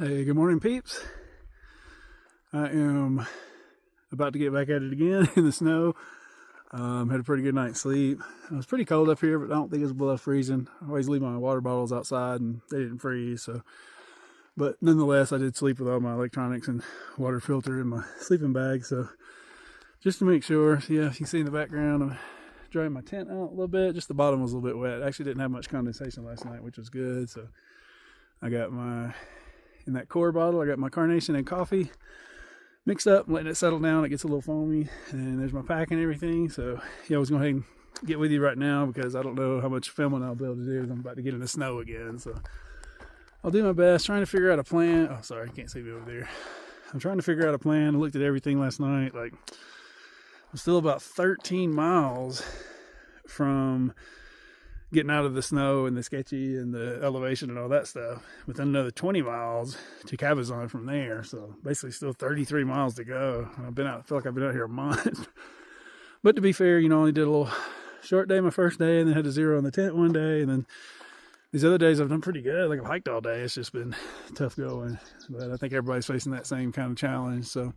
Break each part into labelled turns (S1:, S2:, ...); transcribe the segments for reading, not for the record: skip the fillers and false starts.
S1: Hey, good morning, peeps. I am about to get back at it again in the snow. Had a pretty good night's sleep. It was pretty cold up here, but I don't think it was below freezing. I always leave my water bottles outside and they didn't freeze. But nonetheless, I did sleep with all my electronics and water filter in my sleeping bag. So just to make sure, yeah, you can see in the background, I'm drying my tent out a little bit. Just the bottom was a little bit wet. I actually didn't have much condensation last night, which was good. So I got in that core bottle, I got my carnation and coffee mixed up, letting it settle down. It gets a little foamy, and there's my pack and everything. So yeah, I was going to go ahead and get with you right now because I don't know how much filming I'll be able to do. I'm about to get in the snow again, so I'll do my best trying to figure out a plan. Oh, sorry, I can't see me over there. I'm trying to figure out a plan. I looked at everything last night. Like, I'm still about 13 miles from getting out of the snow and the sketchy and the elevation and all that stuff, with another 20 miles to Cabazon from there. So basically still 33 miles to go. I've been out, I feel like I've been out here a month. But to be fair, I only did a little short day my first day, and then had to zero in the tent one day, and then these other days I've done pretty good. Like, I've hiked all day. It's just been tough going, but I think everybody's facing that same kind of challenge. So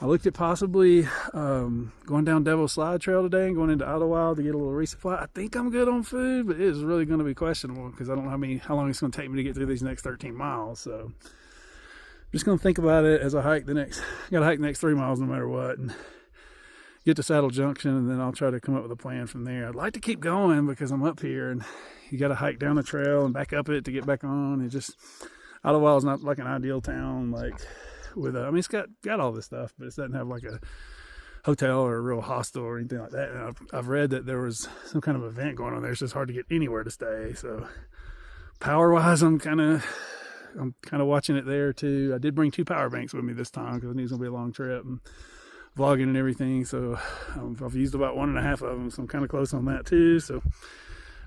S1: I looked at possibly going down Devil's Slide Trail today and going into Idlewild to get a little resupply. I think I'm good on food, but it is really going to be questionable because I don't know how long it's going to take me to get through these next 13 miles. So I'm just going to think about it as I hike the next 3 miles no matter what, and get to Saddle Junction, and then I'll try to come up with a plan from there. I'd like to keep going because I'm up here, and you got to hike down the trail and back up it to get back on. It just, Idlewild is not like an ideal town, like, with I mean, it's got all this stuff, but it doesn't have like a hotel or a real hostel or anything like that. And I've read that there was some kind of event going on there. It's just hard to get anywhere to stay. So power wise, I'm kind of watching it there too. I did bring 2 power banks with me this time because I knew it was gonna be a long trip and vlogging and everything. So I've used about 1.5 of them, so I'm kind of close on that too. So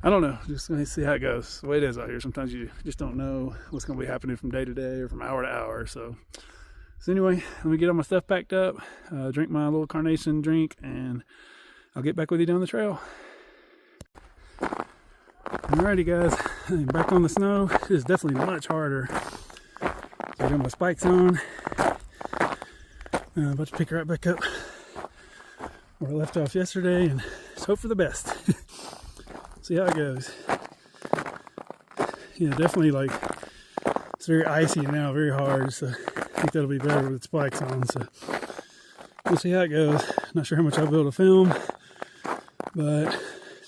S1: I don't know, just gonna see how it goes. The way it is out here, sometimes you just don't know what's gonna be happening from day to day or from hour to hour. So anyway, let me get all my stuff packed up, drink my little carnation drink, and I'll get back with you down the trail. Alrighty guys, I'm back on the snow. It is definitely much harder. So I got my spikes on. I'm about to pick right back up where I left off yesterday and just hope for the best. See how it goes. Yeah, definitely, like, it's very icy now, very hard, so I think that'll be better with spikes on. So we'll see how it goes. Not sure how much I'll be able to film, but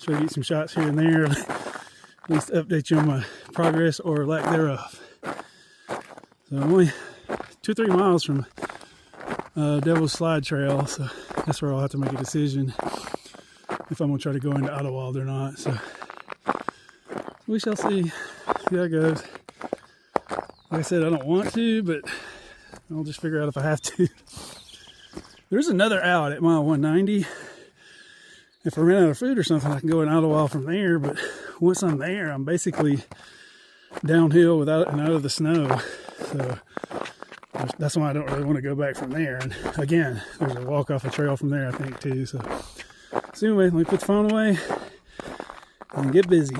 S1: try to get some shots here and there, at least update you on my progress or lack thereof. So I'm only 2-3 miles from Devil's Slide Trail, so that's where I'll have to make a decision if I'm gonna try to go into Idlewild or not. So we shall see how it goes. Like I said, I don't want to, but I'll just figure out if I have to. There's another out at mile 190. If I run out of food or something, I can go in Idlewild from there, but once I'm there, I'm basically downhill without and out of the snow. So that's why I don't really want to go back from there. And again, there's a walk off a trail from there, I think, too. So anyway, let me put the phone away and get busy.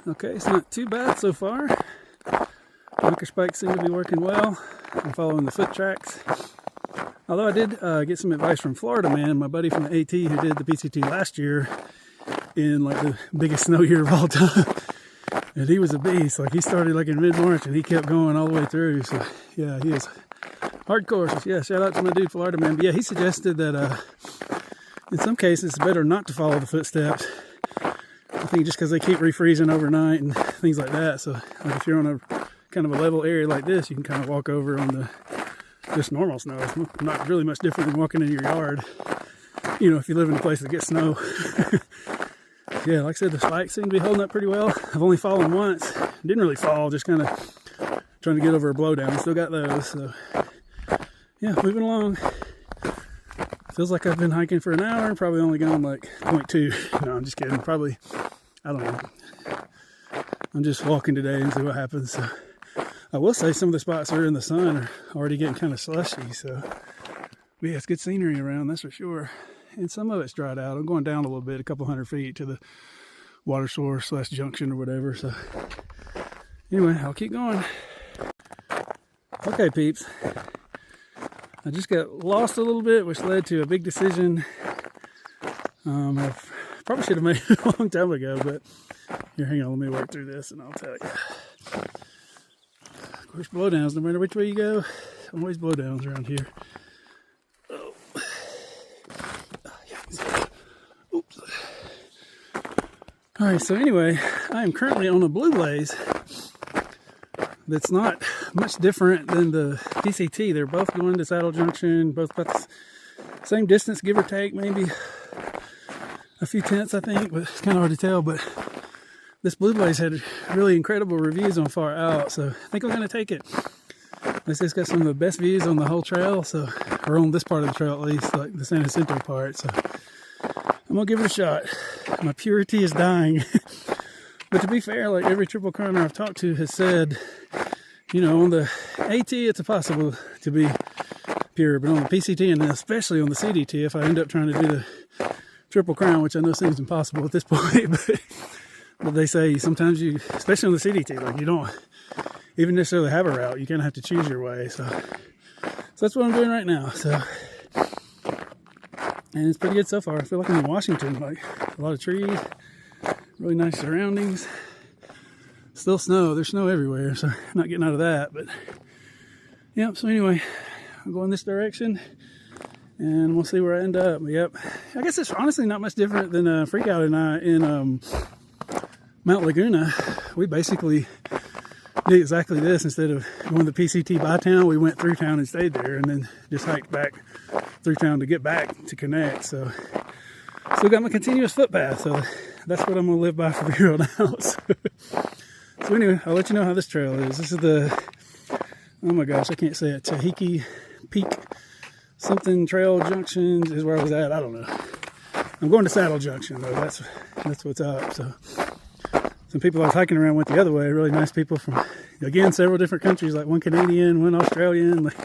S1: Okay, it's not too bad so far. Anchor spikes seem to be working well. I'm following the foot tracks. Although I did get some advice from Florida Man, my buddy from the AT who did the PCT last year in like the biggest snow year of all time. And he was a beast. Like, he started like in mid-March and he kept going all the way through. So yeah, he is hardcore. So yeah, shout out to my dude Florida Man. But yeah, he suggested that in some cases it's better not to follow the footsteps. I think just because they keep refreezing overnight and things like that. So like, if you're on a kind of a level area like this, you can kind of walk over on the just normal snow. It's not really much different than walking in your yard, if you live in a place that gets snow. Yeah, like I said, the spikes seem to be holding up pretty well. I've only fallen once. Didn't really fall, just kind of trying to get over a blowdown. Still got those. So yeah, moving along. Feels like I've been hiking for an hour, probably only gone like 0.2. No, I'm just kidding. Probably, I don't know. I'm just walking today and see what happens. So I will say some of the spots that are in the sun are already getting kind of slushy. So yeah, it's good scenery around, that's for sure. And some of it's dried out. I'm going down a little bit, a couple hundred feet to the water source / junction or whatever. So anyway, I'll keep going. Okay, peeps. I just got lost a little bit, which led to a big decision. I probably should have made it a long time ago, but here, hang on, let me work through this and I'll tell you. Of course, blowdowns, no matter which way you go, always blowdowns around here. Oh. Oops. All right, so anyway, I am currently on a blue blaze that's not much different than the PCT. They're both going to Saddle Junction, both about the same distance, give or take, maybe a few tenths, I think, but it's kind of hard to tell. But this blue blaze had really incredible reviews on Far Out, so I think I'm going to take it. It's got some of the best views on the whole trail, so, or on this part of the trail at least, like the San Jacinto part, so I'm going to give it a shot. My purity is dying. But to be fair, like every triple crowner I've talked to has said, you know, on the AT it's possible to be pure, but on the PCT and especially on the CDT, if I end up trying to do the triple crown, which I know seems impossible at this point, but they say sometimes you, especially on the CDT, like you don't even necessarily have a route, you kind of have to choose your way. So that's what I'm doing right now. So, and it's pretty good so far. I feel like I'm in Washington, like a lot of trees, really nice surroundings. Still snow, there's snow everywhere, so not getting out of that, but yeah. So anyway, I'm going this direction and we'll see where I end up. But yep, I guess it's honestly not much different than Freakout and I in Mount Laguna. We basically did exactly this. Instead of going to the PCT by town, we went through town and stayed there, and then just hiked back through town to get back to connect. So still got my continuous footpath, so that's what I'm gonna live by from here on out. So anyway, I'll let you know how this trail is. This is the, oh my gosh, I can't say it, Tahiki Peak something Trail Junction is where I was at. I don't know. I'm going to Saddle Junction though. That's what's up. So some people I was hiking around went the other way. Really nice people from, again, several different countries, like one Canadian, one Australian, like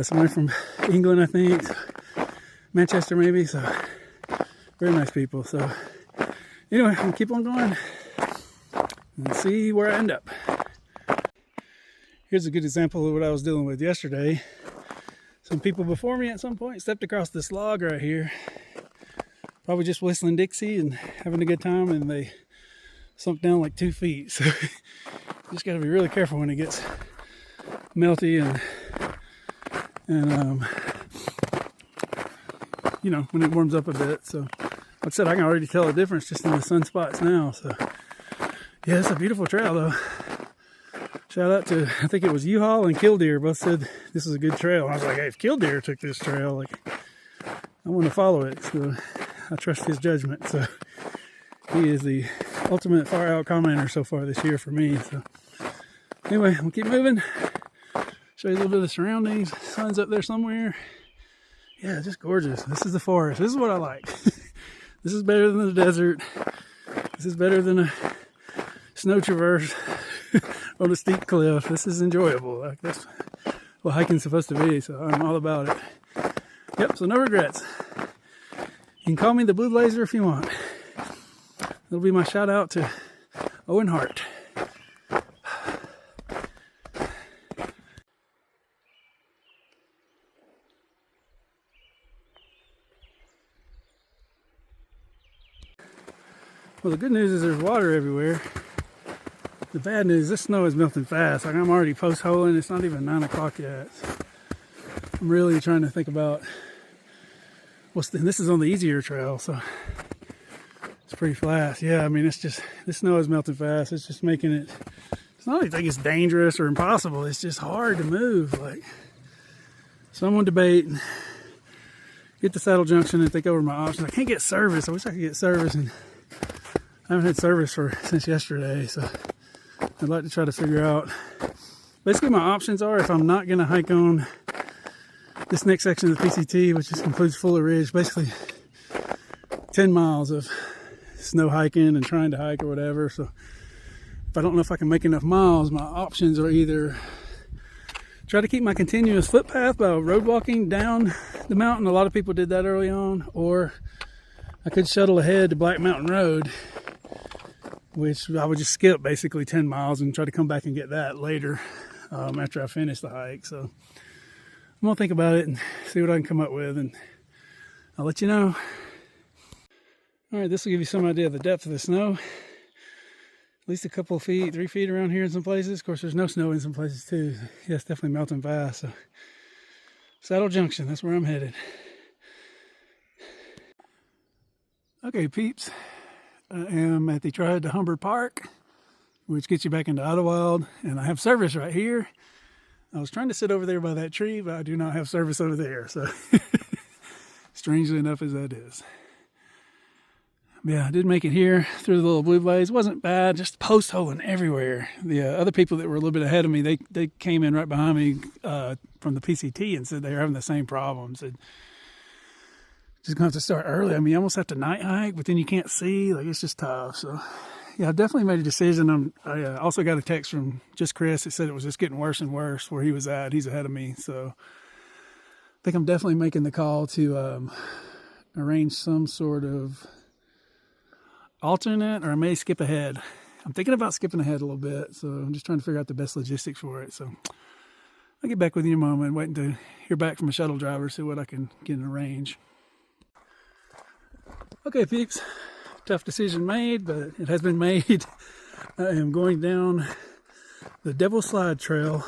S1: somebody from England, I think, Manchester maybe. So very nice people. So anyway, I'm gonna keep on going and see where I end up. Here's a good example of what I was dealing with yesterday. Some people before me at some point stepped across this log right here, probably just whistling Dixie and having a good time, and they sunk down like 2 feet. So just got to be really careful when it gets melty and you know, when it warms up a bit. So like I said, I can already tell the difference just in the sunspots now. So yeah, it's a beautiful trail though. Shout out to, I think it was U-Haul and Killdeer, both said this is a good trail. I was like, hey, if Killdeer took this trail, like, I want to follow it. So I trust his judgment. So he is the ultimate Far Out commenter so far this year for me. So anyway, I'm gonna keep moving. Show you a little bit of the surroundings. Sun's up there somewhere. Yeah, just gorgeous. This is the forest. This is what I like. This is better than the desert. This is better than a snow traverse on a steep cliff. This is enjoyable. Like, that's what hiking's supposed to be, so I'm all about it. Yep, so no regrets. You can call me the Blue Blazer if you want. That'll be my shout out to Owen Hart. Well, the good news is there's water everywhere. The bad news, this snow is melting fast. Like, I'm already post-holing. It's not even 9 o'clock yet. So I'm really trying to think about this is on the easier trail, so it's pretty flat. Yeah, I mean, it's just, this snow is melting fast. It's just making it, it's not like it's dangerous or impossible. It's just hard to move. Like, so I'm gonna debate, get to Saddle Junction and think over my options. I can't get service. I wish I could get service, and I haven't had service since yesterday, so I'd like to try to figure out. Basically, my options are, if I'm not going to hike on this next section of the PCT, which just includes Fuller Ridge, basically 10 miles of snow hiking and trying to hike or whatever. So if I don't know if I can make enough miles, my options are either try to keep my continuous footpath by road walking down the mountain. A lot of people did that early on, or I could shuttle ahead to Black Mountain Road, which I would just skip basically 10 miles and try to come back and get that later after I finish the hike. So I'm gonna think about it and see what I can come up with, and I'll let you know. All right, this will give you some idea of the depth of the snow. At least a couple of feet, 3 feet around here in some places. Of course, there's no snow in some places too. Yeah, it's definitely melting fast. So Saddle Junction, that's where I'm headed. Okay, peeps, I am at the Trailhead to Humber Park, which gets you back into Idlewild, and I have service right here. I was trying to sit over there by that tree, but I do not have service over there, so strangely enough as that is. Yeah, I did make it here through the little blue blaze. Wasn't bad, just post holing everywhere. The other people that were a little bit ahead of me, they came in right behind me from the PCT and said they were having the same problems. And just going to have to start early. I mean, you almost have to night hike, but then you can't see. Like, it's just tough. So, yeah, I definitely made a decision. I also got a text from just Chris. It said it was just getting worse and worse where he was at. He's ahead of me. So, I think I'm definitely making the call to arrange some sort of alternate, or I may skip ahead. I'm thinking about skipping ahead a little bit, so I'm just trying to figure out the best logistics for it. So I'll get back with you in a moment, waiting to hear back from a shuttle driver, see what I can get in range. Okay, peeps, tough decision made, but it has been made. I am going down the Devil Slide Trail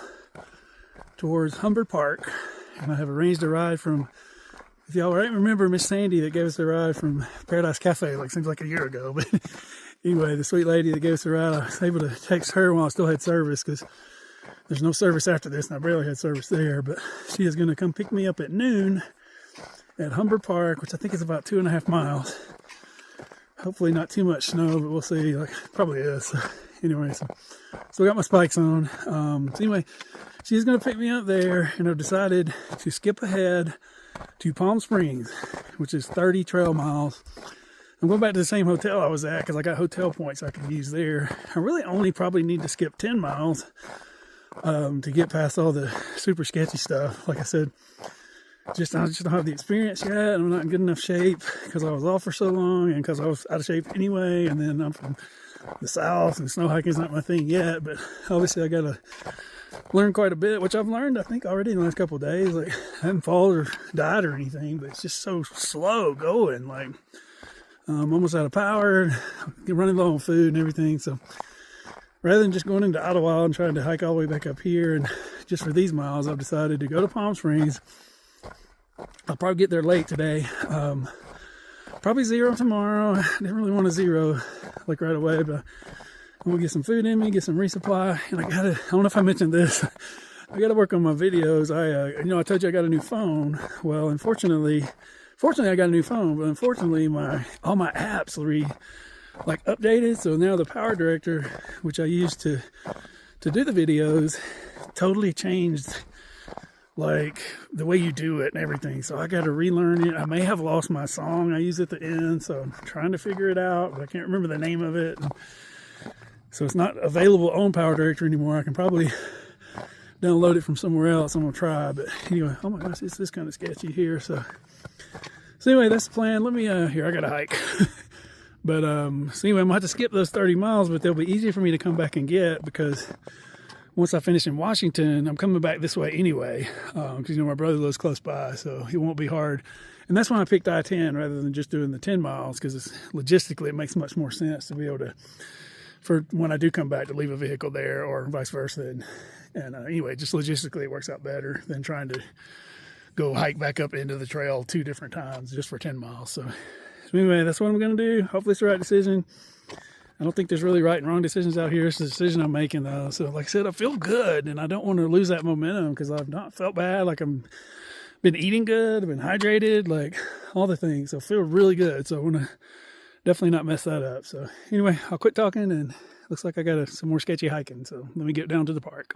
S1: towards Humber Park, and I have arranged a ride from, if y'all right, remember Miss Sandy that gave us the ride from Paradise Cafe, like seems like a year ago. But anyway, the sweet lady that gave us the ride, I was able to text her while I still had service, because there's no service after this, and I barely had service there. But she is going to come pick me up at noon at Humber Park, which I think is about 2.5 miles. Hopefully not too much snow, but we'll see. Like, probably is. So anyway, so I got my spikes on. So anyway, she's going to pick me up there, and I've decided to skip ahead to Palm Springs, which is 30 trail miles. I'm going back to the same hotel I was at because I got hotel points I can use there. I really only probably need to skip 10 miles to get past all the super sketchy stuff. Like I said, I just don't have the experience yet. I'm not in good enough shape because I was off for so long and because I was out of shape anyway. And then I'm from the South and snow hiking is not my thing yet. But obviously I got to learn quite a bit, which I've learned, I think, already in the last couple of days. Like, I haven't fallen or died or anything, but it's just so slow going. Like, I'm almost out of power, running low on food and everything. So rather than just going into Idlewild and trying to hike all the way back up here, and just for these miles, I've decided to go to Palm Springs. I'll probably get there late today. Probably zero tomorrow. I didn't really want to zero like right away, but I'm gonna get some food in me, get some resupply, and I don't know if I mentioned this, I gotta work on my videos. I told you I got a new phone. Well, fortunately I got a new phone, but unfortunately all my apps updated. So now the Power Director, which I used to do the videos, totally changed like the way you do it and everything. So I got to relearn it. I may have lost my song I use at the end, so I'm trying to figure it out, but I can't remember the name of it. So it's not available on Power Director anymore. I can probably download it from somewhere else. I'm gonna try, but anyway, oh my gosh, it's kind of sketchy here. So anyway, that's the plan. Let me here, I gotta hike. But so anyway, I'm gonna have to skip those 30 miles, but they'll be easier for me to come back and get, because once I finish in Washington, I'm coming back this way anyway, because my brother lives close by, so it won't be hard. And that's why I picked I-10 rather than just doing the 10 miles, because logistically it makes much more sense to be able to, for when I do come back, to leave a vehicle there or vice versa. And anyway, just logistically it works out better than trying to go hike back up into the trail 2 different times just for 10 miles. So anyway, that's what I'm going to do. Hopefully it's the right decision. I don't think there's really right and wrong decisions out here. It's the decision I'm making, though. So like I said, I feel good, and I don't want to lose that momentum, because I've not felt bad. Like, I've been eating good, I've been hydrated, like all the things. So I feel really good. So I want to definitely not mess that up. So anyway, I'll quit talking, and looks like I got some more sketchy hiking. So let me get down to the park.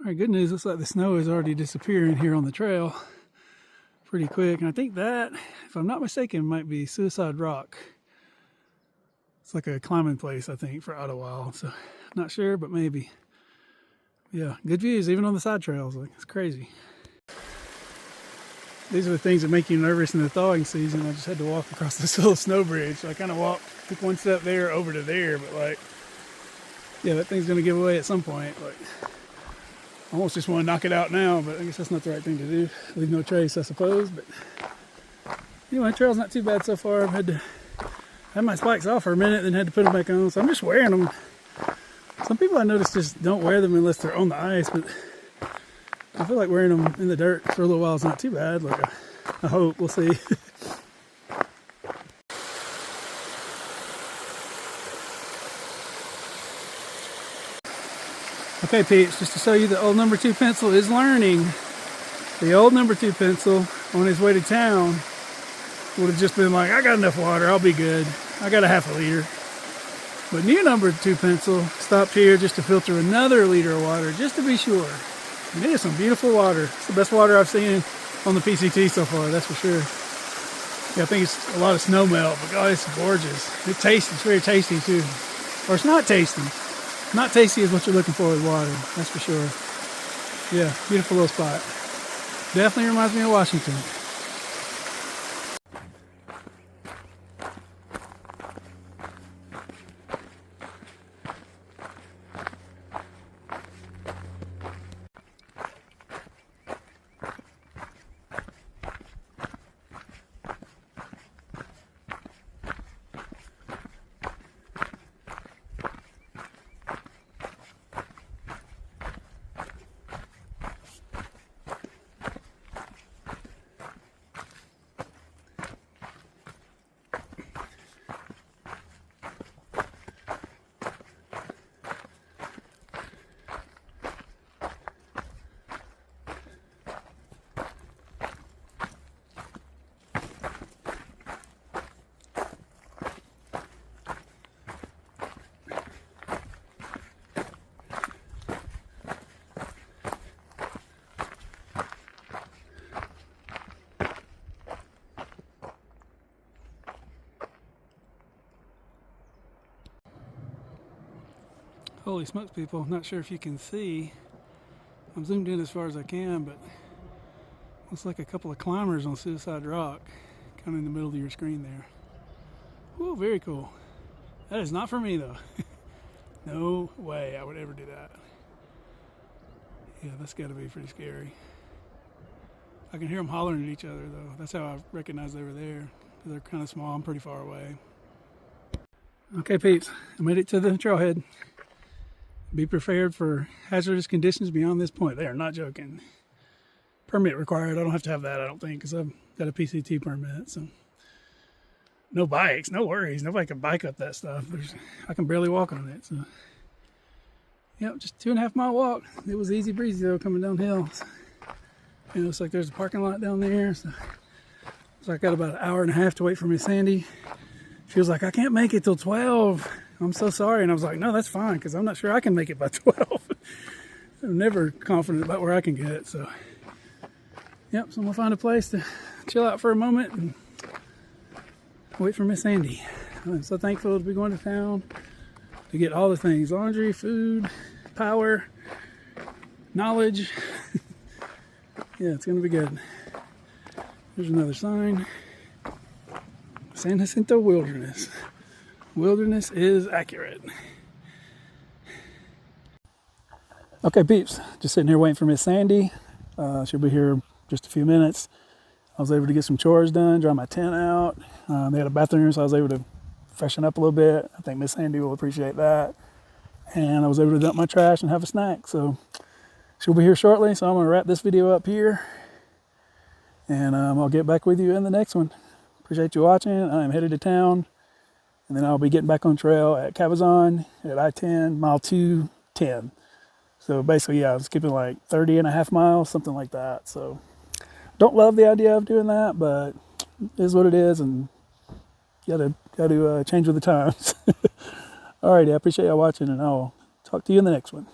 S1: All right, good news. Looks like the snow is already disappearing here on the trail pretty quick. And I think that, if I'm not mistaken, might be Suicide Rock. It's like a climbing place, I think, for Idlewild. So not sure, but maybe. Yeah, good views even on the side trails. Like, it's crazy. these are the things that make you nervous in the thawing season. I just had to walk across this little snow bridge. So I kind of took one step there over to there, but like, yeah, that thing's gonna give away at some point. Like, I almost just want to knock it out now, but I guess that's not the right thing to do. Leave no trace, I suppose. But anyway, trail's not too bad so far. I've had my spikes off for a minute, then had to put them back on. So I'm just wearing them. Some people I notice just don't wear them unless they're on the ice, but I feel like wearing them in the dirt for a little while is not too bad. Like, I hope. We'll see. Okay, peeps, just to show you the old number 2 pencil is learning. The old number 2 pencil on his way to town would have just been like, I got enough water, I'll be good. I got a half a liter. But new number 2 pencil stopped here just to filter another liter of water, just to be sure. And it is some beautiful water. It's the best water I've seen on the PCT so far, that's for sure. Yeah, I think it's a lot of snow melt, but God, it's gorgeous. It tastes, it's very tasty too. Or it's not tasty. Not tasty is what you're looking for with water, that's for sure. Yeah, beautiful little spot. Definitely reminds me of Washington. Holy smokes, people. Not sure if you can see. I'm zoomed in as far as I can, but looks like a couple of climbers on Suicide Rock, kind of in the middle of your screen there. Ooh, very cool. That is not for me, though. No way I would ever do that. Yeah, that's got to be pretty scary. I can hear them hollering at each other, though. That's how I recognized they were there. They're kind of small. I'm pretty far away. Okay, peeps. I made it to the trailhead. Be prepared for hazardous conditions beyond this point. They are not joking. Permit required. I don't have to have that, I don't think, because I've got a PCT permit. So no bikes, no worries. Nobody can bike up that stuff. I can barely walk on it. So yep, just 2.5 mile walk. It was easy breezy though, coming downhill. It looks like there's a parking lot down there. So I got about 1.5 hours to wait for Miss Sandy. She was like, I can't make it till 12. I'm so sorry. And I was like, no, that's fine, because I'm not sure I can make it by 12. I'm never confident about where I can get. So, yep, so I'm going to find a place to chill out for a moment and wait for Miss Sandy. I'm so thankful to be going to town to get all the things: laundry, food, power, knowledge. Yeah, it's going to be good. There's another sign. San Jacinto Wilderness. Wilderness is accurate. Okay, peeps. Just sitting here waiting for Miss Sandy. She'll be here just a few minutes. I was able to get some chores done, dry my tent out. They had a bathroom, so I was able to freshen up a little bit. I think Miss Sandy will appreciate that. And I was able to dump my trash and have a snack. So she'll be here shortly, so I'm going to wrap this video up here. And I'll get back with you in the next one. Appreciate you watching. I'm headed to town. And then I'll be getting back on trail at Cabazon at I-10, mile 210. So basically, yeah, I was skipping like 30.5 miles, something like that. So don't love the idea of doing that, but it is what it is, and you got to change with the times. Alrighty, I appreciate y'all watching, and I'll talk to you in the next one.